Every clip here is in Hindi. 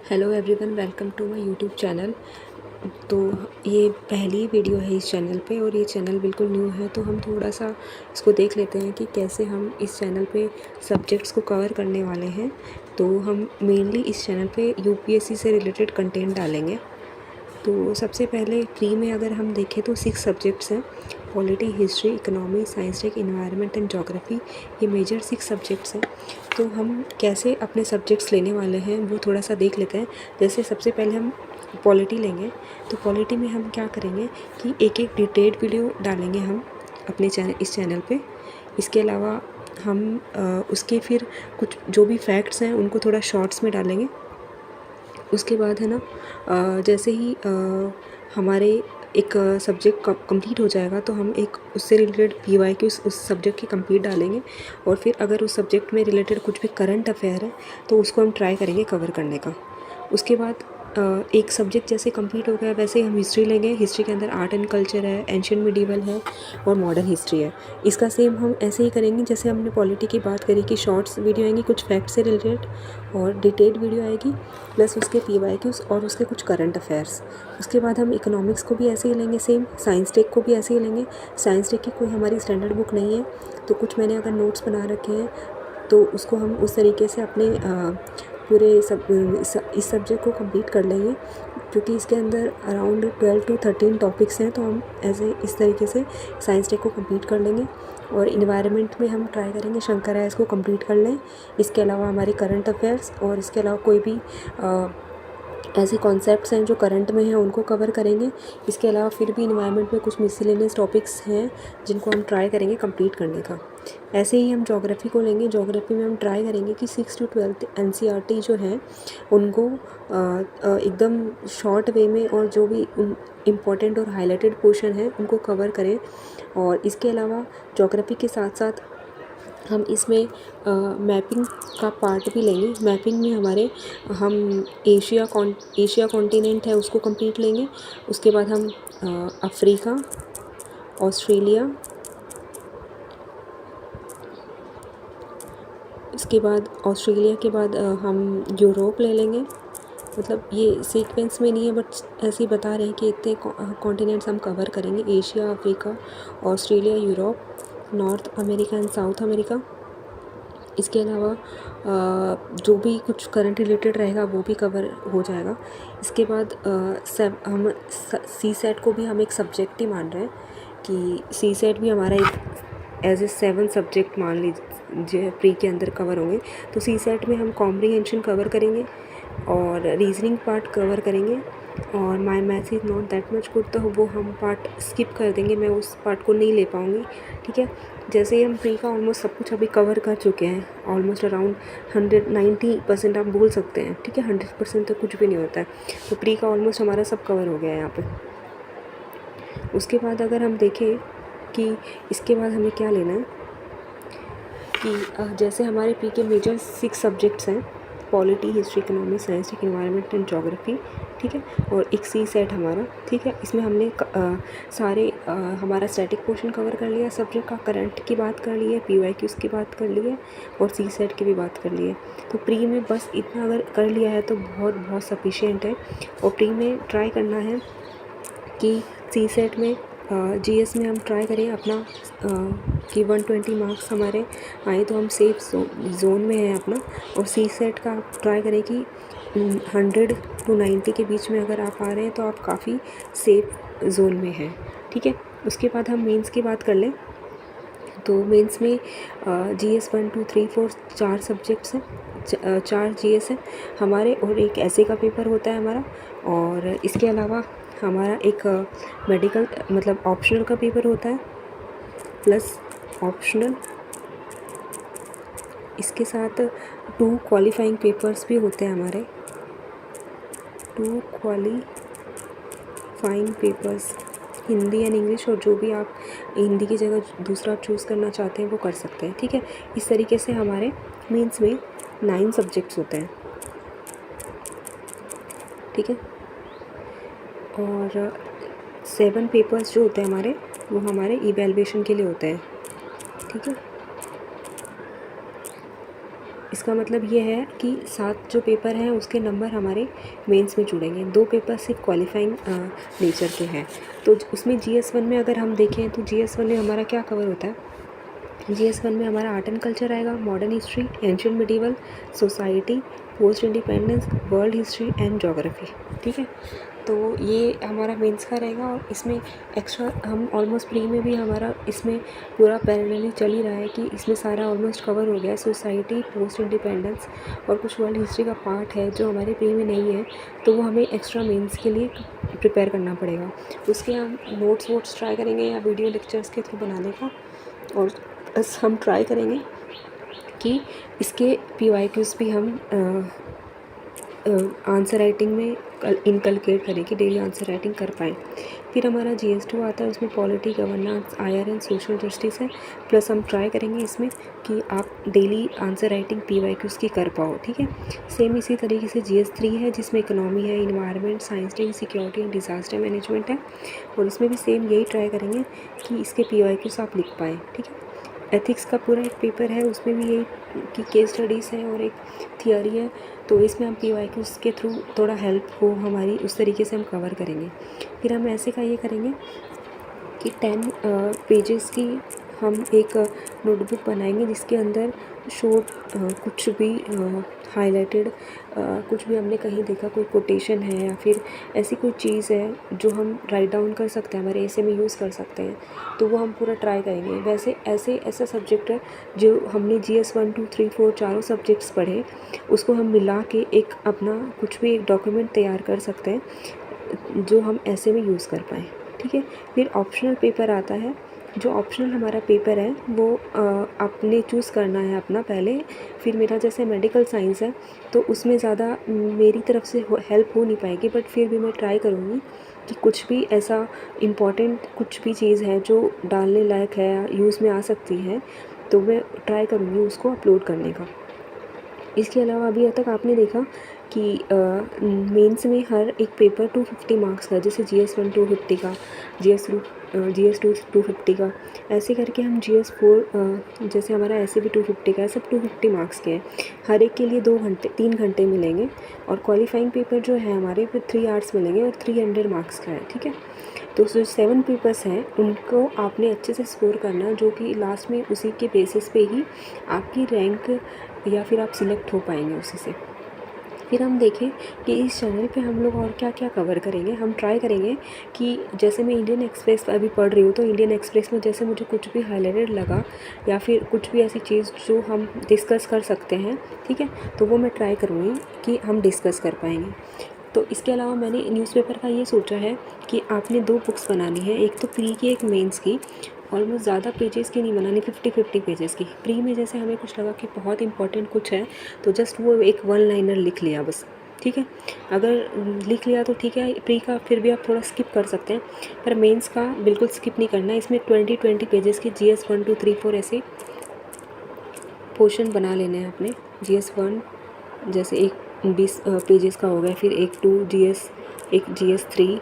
Hello everyone, welcome to my YouTube channel. तो ये पहली वीडियो है इस चैनल पे और ये चैनल बिल्कुल न्यू है, तो हम थोड़ा सा इसको देख लेते हैं कि कैसे हम इस चैनल पे सब्जेक्ट्स को कवर करने वाले हैं। तो हम मेनली इस चैनल पे यूपीएससी से रिलेटेड कंटेंट डालेंगे। तो सबसे पहले प्री में अगर हम देखें तो 6 सब्जेक्ट्स हैं। Polity, history, economy, science tech, environment and geography, ये मेजर 6 सब्जेक्ट्स हैं। तो हम कैसे अपने सब्जेक्ट्स लेने वाले हैं वो थोड़ा सा देख लेते हैं। जैसे सबसे पहले हम पॉलिटी लेंगे, तो पॉलिटी में हम क्या करेंगे कि एक एक डिटेल्ड वीडियो डालेंगे हम अपने इस चैनल पे। इसके अलावा हम उसके फिर कुछ जो भी फैक्ट्स हैं उनको थोड़ा शॉर्ट्स में डालेंगे। उसके बाद है ना, जैसे ही हमारे एक सब्जेक्ट कंप्लीट हो जाएगा तो हम एक उससे रिलेटेड पीवाईक्यू उस सब्जेक्ट की कंप्लीट डालेंगे। और फिर अगर उस सब्जेक्ट में रिलेटेड कुछ भी करंट अफेयर है तो उसको हम ट्राई करेंगे कवर करने का। उसके बाद एक सब्जेक्ट जैसे कंप्लीट हो गया वैसे ही हम हिस्ट्री लेंगे। हिस्ट्री के अंदर आर्ट एंड कल्चर है, एंशियंट मिडीवल है और मॉडर्न हिस्ट्री है। इसका सेम हम ऐसे ही करेंगे जैसे हमने पॉलिटी की बात करी कि शॉर्ट्स वीडियो आएंगी कुछ फैक्ट से रिलेटेड और डिटेल्ड वीडियो आएगी प्लस उसके पीवाईक्यूज और उसके कुछ करंट अफेयर्स। उसके बाद हम इकोनॉमिक्स को भी ऐसे ही लेंगे, सेम साइंस टेक को भी ऐसे ही लेंगे। साइंस टेक की कोई हमारी स्टैंडर्ड बुक नहीं है, तो कुछ मैंने अगर नोट्स बना रखे हैं तो उसको हम उस तरीके से अपने पूरे इस सब्जेक्ट को कंप्लीट कर लेंगे, क्योंकि इसके अंदर अराउंड 12 to 13 टॉपिक्स हैं। तो हम ऐसे इस तरीके से साइंस टेक को कंप्लीट कर लेंगे। और इन्वायरमेंट में हम ट्राई करेंगे शंकर आयस को कंप्लीट कर लें। इसके अलावा हमारे करंट अफेयर्स और इसके अलावा कोई भी ऐसे कॉन्सेप्ट्स हैं जो करंट में हैं उनको कवर करेंगे। इसके अलावा फिर भी इन्वायरमेंट में कुछ मिसलेनियस टॉपिक्स हैं जिनको हम ट्राई करेंगे कंप्लीट करने का। ऐसे ही हम ज्योग्राफी को लेंगे। ज्योग्राफी में हम ट्राई करेंगे कि 6 to 12 एनसीईआरटी जो हैं उनको एकदम शॉर्ट वे में और जो भी इम्पोर्टेंट और हाईलाइटेड पोर्शन है उनको कवर करें। और इसके अलावा ज्योग्राफी के साथ साथ हम इसमें मैपिंग का पार्ट भी लेंगे। मैपिंग में हमारे हम एशिया कॉन्टिनेंट है उसको कंप्लीट लेंगे। उसके बाद हम अफ्रीका, ऑस्ट्रेलिया, इसके बाद ऑस्ट्रेलिया के बाद हम यूरोप ले लेंगे। मतलब ये सीक्वेंस में नहीं है बट ऐसे ही बता रहे हैं कि इतने कॉन्टिनेंट्स हम कवर करेंगे: Asia, Africa, Australia, Europe, north America and south America. इसके अलावा जो भी कुछ करंट रिलेटेड रहेगा वो भी कवर हो जाएगा। इसके बाद हम सी सेट को भी हम एक सब्जेक्ट ही मान रहे हैं कि सी सेट भी हमारा एक एज ए 7 सब्जेक्ट मान लीजिए प्री के अंदर कवर होंगे। तो सी सेट में हम कॉम्प्रीहेंशन कवर करेंगे और रीजनिंग पार्ट कवर करेंगे। और माई math is not that much good, तो वो हम पार्ट स्किप कर देंगे, मैं उस पार्ट को नहीं ले पाऊँगी। ठीक है, जैसे ही हम प्री का ऑलमोस्ट सब कुछ अभी कवर कर चुके हैं, ऑलमोस्ट अराउंड 190% आप बोल सकते हैं। ठीक है, 100% तो कुछ भी नहीं होता है। तो प्री का ऑलमोस्ट हमारा सब कवर हो गया है यहाँ पे। उसके बाद अगर हम देखें कि इसके बाद हमें क्या लेना है कि जैसे हमारे प्री के मेजर 6 सब्जेक्ट्स हैं: polity, history, economy, science tech, environment and geography. ठीक है, और एक सी सेट हमारा। ठीक है, इसमें हमने सारे हमारा स्टैटिक पोर्शन कवर कर लिया, सब्जेक्ट का करंट की बात कर ली है, पीवाईक्यूज की बात कर ली है और सी सेट की भी बात कर ली है। तो प्री में बस इतना अगर कर लिया है तो बहुत बहुत सफिशिएंट है। और प्री में ट्राई करना है कि सी सेट में जीएस में हम ट्राई करें अपना कि 120 मार्क्स हमारे आए तो हम सेफ जोन में हैं अपना। और सी सेट का आप ट्राई करें कि 100 to 90 के बीच में अगर आप आ रहे हैं तो आप काफ़ी सेफ जोन में हैं। ठीक है, उसके बाद हम मेंस की बात कर लें। तो मेंस में जीएस 1 2 3 4 4 सब्जेक्ट्स हैं, 4 जीएस हैं हमारे और एक ऐसे का पेपर होता है हमारा। और इसके अलावा हमारा एक मेडिकल मतलब ऑप्शनल का पेपर होता है प्लस ऑप्शनल। इसके साथ 2 क्वालिफाइंग पेपर्स भी होते हैं हमारे, 2 qualifying papers, Hindi and English. और जो भी आप हिंदी की जगह दूसरा चूज़ करना चाहते हैं वो कर सकते हैं। ठीक है, इस तरीके से हमारे मेंस में 9 सब्जेक्ट्स होते हैं। ठीक है, और 7 पेपर्स जो होते हैं हमारे वो हमारे इवैल्यूएशन के लिए होते हैं। ठीक है, इसका मतलब ये है कि 7 जो पेपर हैं उसके नंबर हमारे मेंस में जुड़ेंगे। 2 पेपर सिर्फ क्वालिफाइंग नेचर के हैं। तो उसमें GS1 में अगर हम देखें तो GS1 में हमारा क्या कवर होता है, GS1 में हमारा आर्ट एंड कल्चर आएगा, modern history, ancient medieval, society, post independence, world history and geography. ठीक है, तो ये हमारा मेंस का रहेगा। और इसमें एक्स्ट्रा हम ऑलमोस्ट प्री में भी हमारा इसमें पूरा पैरेलली चल ही रहा है कि इसमें सारा ऑलमोस्ट कवर हो गया है। सोसाइटी, पोस्ट इंडिपेंडेंस और कुछ वर्ल्ड हिस्ट्री का पार्ट है जो हमारे प्री में नहीं है, तो वो हमें एक्स्ट्रा मेंस के लिए प्रिपेयर करना पड़ेगा। उसके हम नोट्स ट्राई करेंगे या वीडियो लेक्चर्स के थ्रू बनाने का, और बस हम ट्राई करेंगे कि इसके PYQs भी हम आंसर राइटिंग में इनकलकेट करें कि डेली आंसर राइटिंग कर पाएँ। फिर हमारा GS2 आता है, उसमें polity, governance, IR and social justice है। प्लस हम ट्राई करेंगे इसमें कि आप डेली आंसर राइटिंग PYQs की कर पाओ। ठीक है, सेम इसी तरीके से GS3 है जिसमें इकोनॉमी है, environment, science tech, security and disaster management है, और इसमें भी सेम यही ट्राई करेंगे कि इसके PYQs आप लिख पाएँ। ठीक है, एथिक्स का पूरा एक पेपर है, उसमें भी यही कि केस स्टडीज़ है और एक थियरी है, तो इसमें हम PYQs के थ्रू थोड़ा हेल्प हो हमारी, उस तरीके से हम कवर करेंगे। फिर हम ऐसे का ये करेंगे कि 10 पेजेस की हम एक नोटबुक बनाएंगे जिसके अंदर शॉर्ट कुछ भी हाईलाइटेड कुछ भी हमने कहीं देखा, कोई कोटेशन है या फिर ऐसी कोई चीज़ है जो हम राइट डाउन कर सकते हैं, हमारे ऐसे में यूज़ कर सकते हैं, तो वो हम पूरा ट्राई करेंगे। वैसे ऐसा सब्जेक्ट है जो हमने GS1 2 3 4 चारों सब्जेक्ट्स पढ़े, उसको हम मिला के एक अपना कुछ भी एक डॉक्यूमेंट तैयार कर सकते हैं जो हम ऐसे में यूज़ कर पाएँ। ठीक है, फिर ऑप्शनल पेपर आता है। जो ऑप्शनल हमारा पेपर है वो आपने चूज़ करना है अपना पहले। फिर मेरा जैसे मेडिकल साइंस है तो उसमें ज़्यादा मेरी तरफ से हेल्प हो नहीं पाएगी, बट फिर भी मैं ट्राई करूँगी कि कुछ भी ऐसा इम्पॉर्टेंट कुछ भी चीज़ है जो डालने लायक है या यूज़ में आ सकती है, तो मैं ट्राई करूँगी उसको अपलोड करने का। इसके अलावा अभी तक आपने देखा कि मेंस में हर एक पेपर 250 मार्क्स का, जैसे GS1 250 का, GS2 250 का, ऐसे करके हम GS4 जैसे हमारा ऐसे भी 250 का है, सब 250 मार्क्स के हैं। हर एक के लिए 3 घंटे मिलेंगे, और क्वालिफाइंग पेपर जो है हमारे फिर 3 आवर्स मिलेंगे और 300 मार्क्स का है। ठीक है, तो जो 7 पेपर्स हैं उनको आपने अच्छे से स्कोर करना, जो कि लास्ट में उसी के बेसिस पे ही आपकी रैंक या फिर आप सिलेक्ट हो पाएंगे उसी से। फिर हम देखें कि इस चैनल पे हम लोग और क्या क्या कवर करेंगे। हम ट्राई करेंगे कि जैसे मैं इंडियन एक्सप्रेस अभी पढ़ रही हूँ, तो इंडियन एक्सप्रेस में जैसे मुझे कुछ भी हाईलाइटेड लगा या फिर कुछ भी ऐसी चीज़ जो हम डिस्कस कर सकते हैं, ठीक है, तो वो मैं ट्राई करूँगी कि हम डिस्कस कर पाएंगे। तो इसके अलावा मैंने न्यूज़पेपर का ये सोचा है कि आपने 2 बुक्स बनानी है, एक तो प्री की, एक मेंस की। ऑलमोस्ट ज़्यादा पेजेस की नहीं बनानी, 50-50 पेजेस की। प्री में जैसे हमें कुछ लगा कि बहुत इंपॉर्टेंट कुछ है तो जस्ट वो एक 1 लाइनर लिख लिया बस। ठीक है, अगर लिख लिया तो ठीक है, प्री का फिर भी आप थोड़ा स्किप कर सकते हैं, पर मेंस का बिल्कुल स्किप नहीं करना है। इसमें 20-20 पेजेस की GS1 2 3 4 ऐसे पोर्शन बना लेने हैं अपने। GS1 जैसे एक 20 पेजेस का हो गया, फिर एक GS3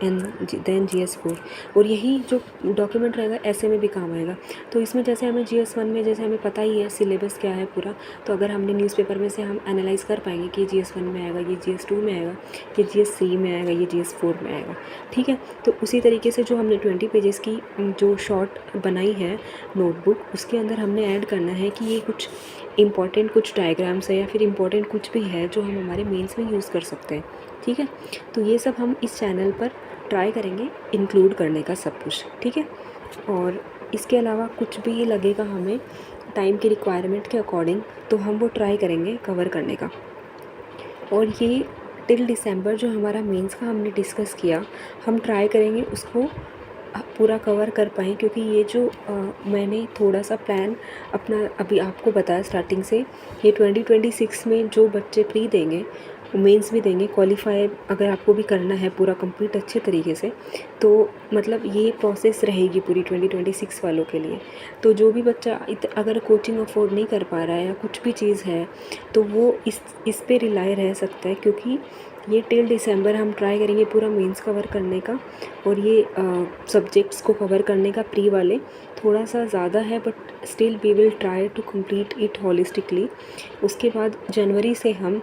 एंड देन GS4, और यही जो डॉक्यूमेंट रहेगा ऐसे में भी काम आएगा। तो इसमें जैसे हमें GS1 में जैसे हमें पता ही है सिलेबस क्या है पूरा, तो अगर हमने न्यूज़पेपर में से हम एनालाइज़ कर पाएंगे कि GS1 में आएगा, ये GS2 में आएगा, ये GS3 में आएगा, ये GS4 में आएगा। ठीक है, तो उसी तरीके से जो हमने 20 पेजेस की जो शॉर्ट बनाई है नोटबुक, उसके अंदर हमने ऐड करना है कि ये कुछ इम्पॉर्टेंट कुछ डायग्राम्स है या फिर इम्पॉर्टेंट कुछ भी है जो हम हमारे मेंस में यूज़ कर सकते हैं। ठीक है, तो ये सब हम इस चैनल पर ट्राई करेंगे इंक्लूड करने का सब कुछ। ठीक है, और इसके अलावा कुछ भी लगेगा हमें टाइम की रिक्वायरमेंट के अकॉर्डिंग, तो हम वो ट्राई करेंगे कवर करने का। और ये टिल दिसंबर जो हमारा मेंस का हमने डिस्कस किया, हम ट्राई करेंगे उसको पूरा कवर कर पाएँ, क्योंकि ये जो मैंने थोड़ा सा प्लान अपना अभी आपको बताया स्टार्टिंग से, ये 2026 में जो बच्चे प्री देंगे मेंस भी देंगे, क्वालिफाई अगर आपको भी करना है पूरा कंप्लीट अच्छे तरीके से, तो मतलब ये प्रोसेस रहेगी पूरी 2026 वालों के लिए। तो जो भी बच्चा अगर कोचिंग अफोर्ड नहीं कर पा रहा है या कुछ भी चीज़ है, तो वो इस पे रिलाई रह सकता है, क्योंकि ये टिल दिसंबर हम ट्राई करेंगे पूरा मेंस कवर करने का, और ये सब्जेक्ट्स को कवर करने का प्री वाले थोड़ा सा ज़्यादा है, but still we will try to complete it holistically. उसके बाद जनवरी से हम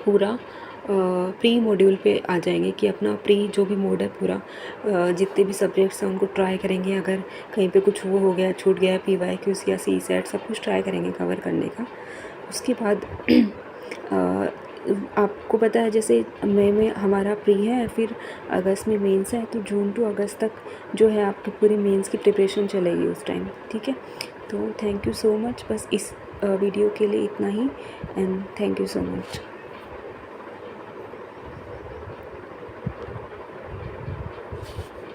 पूरा प्री मॉड्यूल पे आ जाएंगे कि अपना प्री जो भी मोड है पूरा जितने भी सब्जेक्ट्स हैं उनको ट्राई करेंगे। अगर कहीं पे कुछ वो हो गया, छूट गया, PYQs या CSAT सब कुछ ट्राई करेंगे कवर करने का। उसके बाद आपको पता है जैसे मई में हमारा प्री है, फिर अगस्त में मेंस है, तो जून टू अगस्त तक जो है आपकी पूरी मेंस की प्रिपरेशन चलेगी उस टाइम, ठीक है। तो थैंक यू सो मच, बस इस वीडियो के लिए इतना ही, and thank you so much.